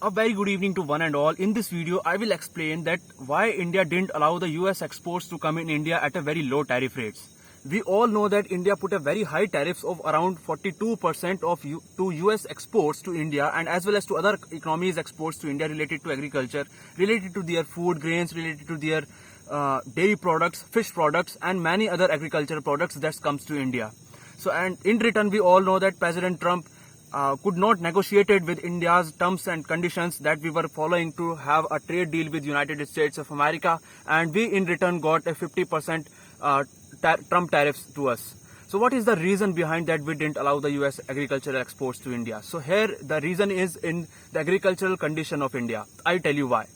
A very good evening to one and all. In this video, I will explain that why India didn't allow the US exports to come in India at a very low tariff rates. We all know that India put a very high tariffs of around 42% to US exports to India, and as well as to other economies exports to India related to agriculture, related to their food grains, related to their dairy products, fish products, and many other agricultural products that comes to India. So, and in return, we all know that President Trump could not negotiate it with India's terms and conditions that we were following to have a trade deal with United States of America, and we in return got a 50% Trump tariffs to us. So what is the reason behind that we didn't allow the US agricultural exports to India? So here the reason is in the agricultural condition of India. I'll tell you why.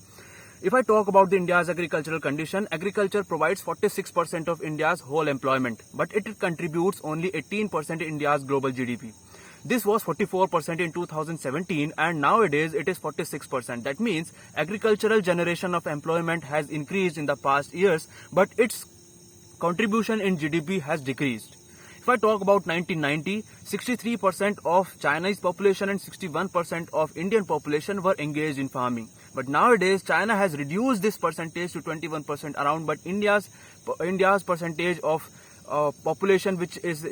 If I talk about the India's agricultural condition, agriculture provides 46% of India's whole employment, but it contributes only 18% in India's global GDP. This was 44% in 2017, and nowadays it is 46%. That means agricultural generation of employment has increased in the past years, but its contribution in GDP has decreased. If I talk about 1990, 63% of Chinese population and 61% of Indian population were engaged in farming. But nowadays China has reduced this percentage to 21% around, but India's percentage of population which is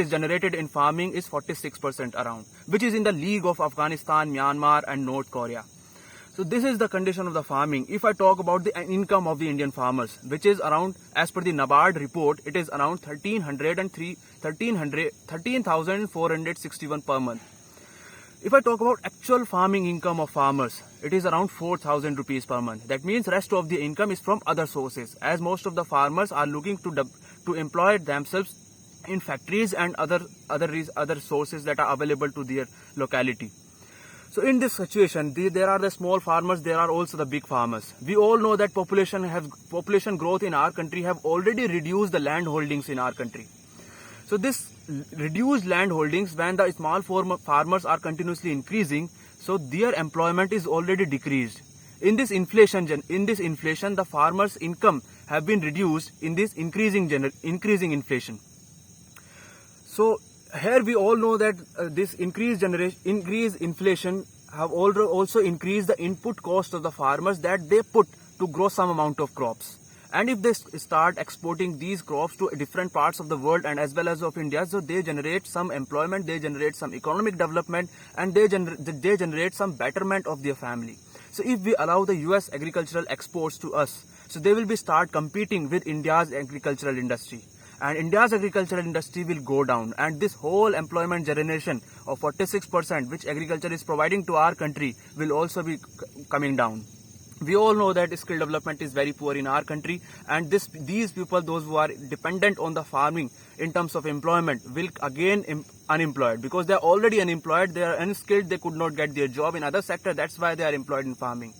generated in farming is 46% around, which is in the league of Afghanistan, Myanmar and North Korea. So this is the condition of the farming. If I talk about the income of the Indian farmers, which is around, as per the NABARD report, it is around 13,461 per month. If I talk about actual farming income of farmers, it is around 4,000 rupees per month. That means rest of the income is from other sources, as most of the farmers are looking to employ themselves in factories and other sources that are available to their locality. So in this situation, there are the small farmers, there are also the big farmers. We all know that population growth in our country have already reduced the land holdings in our country. So this reduced land holdings, when the small farmers are continuously increasing, so their employment is already decreased. In this inflation, the farmers' income have been reduced in this increasing inflation. So here we all know that this increased inflation have also increased the input cost of the farmers that they put to grow some amount of crops. And if they start exporting these crops to different parts of the world and as well as of India, so they generate some employment, they generate some economic development, and they generate some betterment of their family. So if we allow the US agricultural exports to us, so they will start competing with India's agricultural industry. And India's agricultural industry will go down, and this whole employment generation of 46% which agriculture is providing to our country will also be coming down. We all know that skill development is very poor in our country, and these people, those who are dependent on the farming in terms of employment, will again unemployed, because they are already unemployed, they are unskilled, they could not get their job in other sector. That's why they are employed in farming.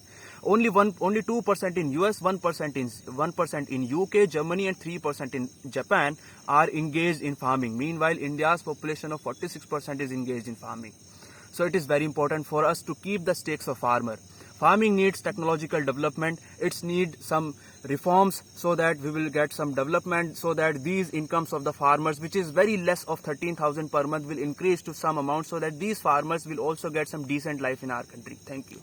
Only 2% in US, 1% in UK, Germany, and 3% in Japan are engaged in farming. Meanwhile, India's population of 46% is engaged in farming. So it is very important for us to keep the stakes of farmer. Farming needs technological development. It needs some reforms so that we will get some development, so that these incomes of the farmers, which is very less of 13,000 per month, will increase to some amount, so that these farmers will also get some decent life in our country. Thank you.